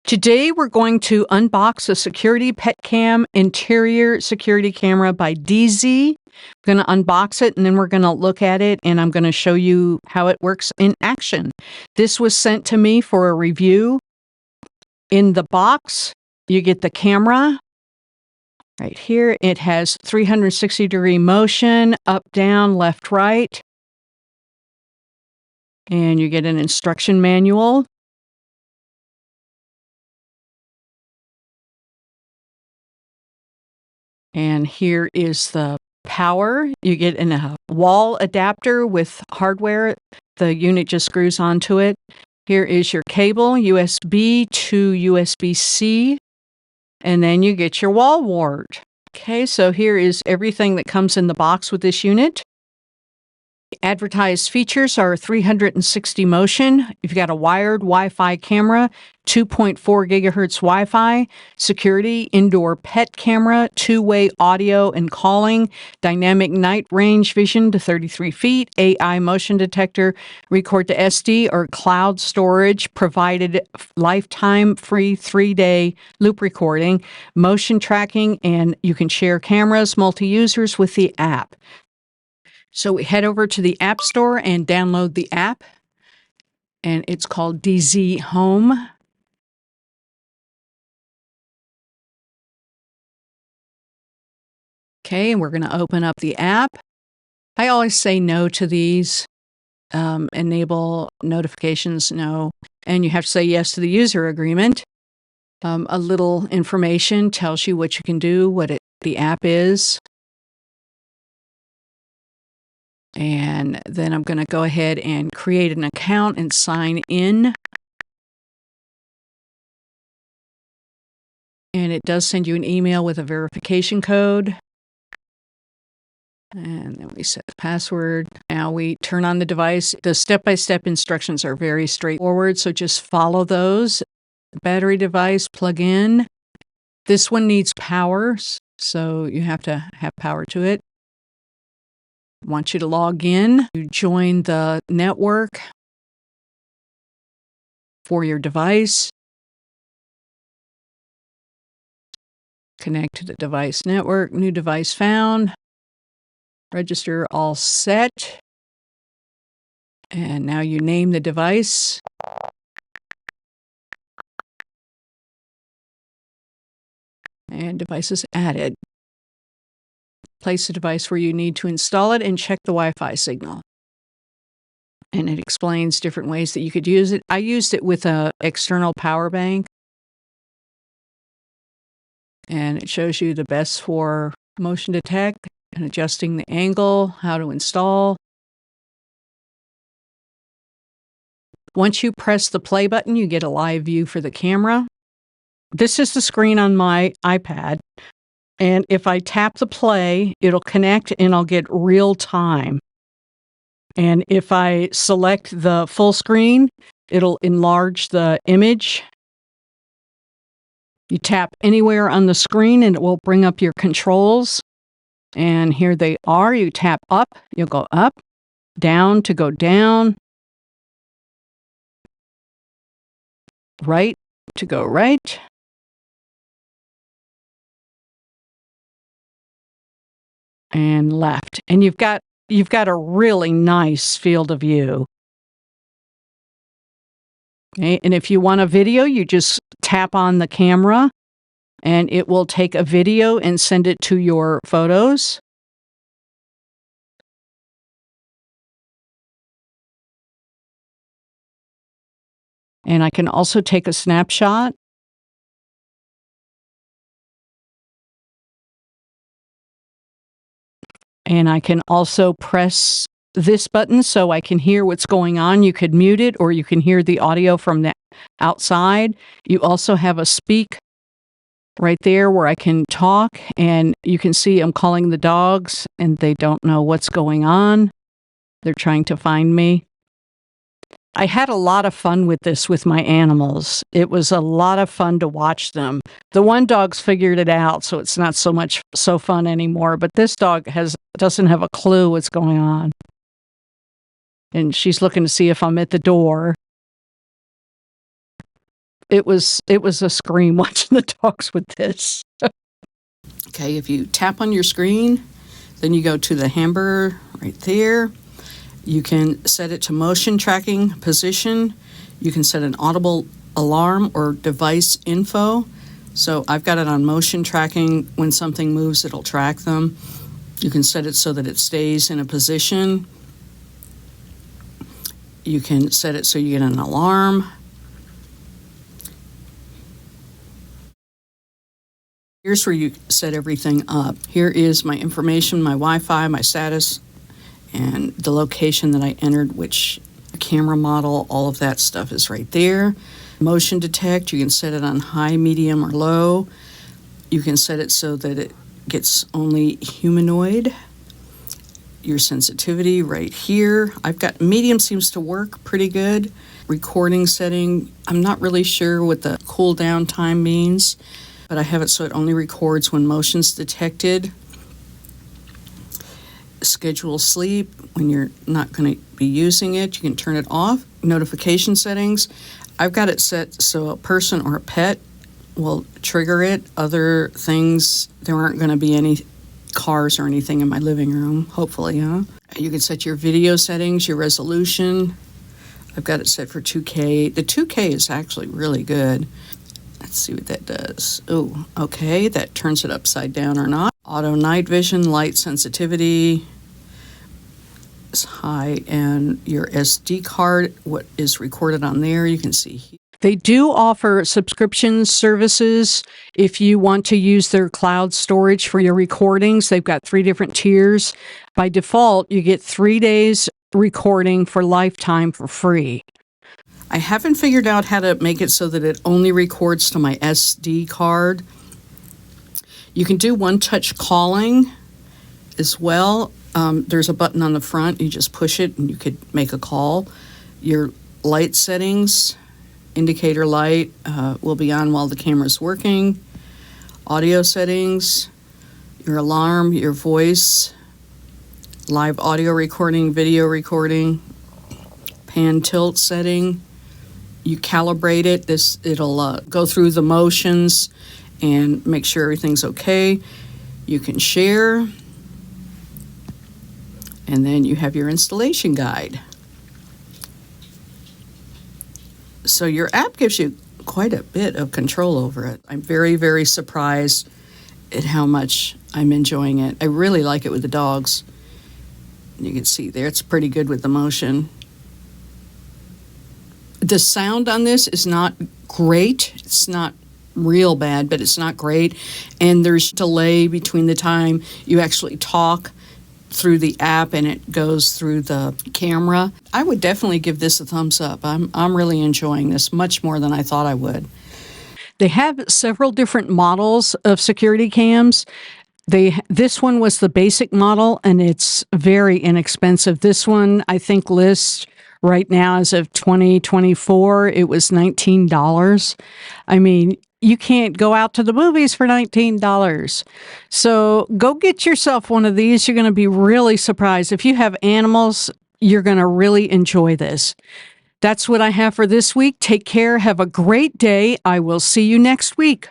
Today we're going to unbox a security pet cam interior security camera by DZees. We're going to unbox it and then we're going to look at it and I'm going to show you how it works in action. This was sent to me for a review. In the box, you get the camera. Right here, it has 360-degree motion, up, down, left, right. And you get an instruction manual. And here is the power. You get a wall adapter with hardware. The unit just screws onto it. Here is your cable, USB to USB-C. And then you get your wall wart. Okay, so here is everything that comes in the box with this unit. Advertised features are 360 motion. You've got a wired Wi-Fi camera, 2.4 gigahertz Wi-Fi, security, indoor pet camera, two-way audio and calling, dynamic night range vision to 33 feet, AI motion detector, record to SD or cloud storage, provided lifetime free 3-day loop recording, motion tracking, and you can share cameras, multi-users with the app. So we head over to the App Store and download the app, and it's called DZees Home. Okay, and we're going to open up the app. I always say no to these. Enable notifications, no. And you have to say yes to the user agreement. A little information tells you what you can do, what the app is. And then I'm going to go ahead and create an account and sign in. And it does send you an email with a verification code. And then we set the password. Now we turn on the device. The step-by-step instructions are very straightforward, so just follow those. The battery device, plug in. This one needs power, so you have to have power to it. I want you to log in. You join the network for your device. Connect to the device network. New device found. Register all set. And now you name the device. And device is added. Place the device where you need to install it and check the Wi-Fi signal. And it explains different ways that you could use it. I used it with an external power bank. And it shows you the best for motion detect and adjusting the angle, how to install. Once you press the play button, you get a live view for the camera. This is the screen on my iPad. And if I tap the play, it'll connect and I'll get real time. And if I select the full screen, it'll enlarge the image. You tap anywhere on the screen and it will bring up your controls. And here they are. You tap up, you'll go up, down to go down, right to go right. And left. And you've got a really nice field of view. Okay, and if you want a video, you just tap on the camera and it will take a video and send it to your photos. And I can also take a snapshot. And I can also press this button so I can hear what's going on. You could mute it or you can hear the audio from the outside. You also have a speak right there where I can talk and you can see I'm calling the dogs and they don't know what's going on. They're trying to find me. I had a lot of fun with this with my animals. It was a lot of fun to watch them. The one dog's figured it out, so it's not so fun anymore. But this dog doesn't have a clue what's going on. And she's looking to see if I'm at the door. It was a scream watching the dogs with this. Okay, if you tap on your screen, then you go to the hamburger right there. You can set it to motion tracking position. You can set an audible alarm or device info. So I've got it on motion tracking. When something moves, it'll track them. You can set it so that it stays in a position. You can set it so you get an alarm. Here's where you set everything up. Here is my information, my Wi-Fi, my status, and the location that I entered, which camera model, all of that stuff is right there. Motion detect, you can set it on high, medium, or low. You can set it so that it gets only humanoid. Your sensitivity right here. I've got medium, seems to work pretty good. Recording setting, I'm not really sure what the cool down time means, but I have it so it only records when motion's detected. Schedule sleep, when you're not going to be using it, you can turn it off. Notification settings, I've got it set so a person or a pet will trigger it. Other things, there aren't going to be any cars or anything in my living room, hopefully, huh? You can set your video settings, your resolution. I've got it set for 2K. The 2K is actually really good. Let's see what that does. Oh, okay, that turns it upside down or not. Auto night vision, light sensitivity is high, and your SD card, what is recorded on there, you can see here. They do offer subscription services if you want to use their cloud storage for your recordings. They've got 3 different tiers. By default, you get 3 days recording for lifetime for free. I haven't figured out how to make it so that it only records to my SD card. You can do one-touch calling as well. There's a button on the front. You just push it and you could make a call. Your light settings, indicator light will be on while the camera's working. Audio settings, your alarm, your voice, live audio recording, video recording, pan tilt setting. You calibrate it. It'll go through the motions and make sure everything's okay. You can share. And then you have your installation guide. So your app gives you quite a bit of control over it. I'm very, very surprised at how much I'm enjoying it. I really like it with the dogs. You can see there, it's pretty good with the motion. The sound on this is not great. It's not real bad, but it's not great. And there's delay between the time you actually talk through the app and it goes through the camera. I would definitely give this a thumbs up. I'm really enjoying this much more than I thought I would. They have several different models of security cams. This one was the basic model, and it's very inexpensive. This one, I think, lists right now as of 2024, it was $19. I mean, you can't go out to the movies for $19. So go get yourself one of these. You're going to be really surprised. If you have animals, you're going to really enjoy this. That's what I have for this week. Take care. Have a great day. I will see you next week.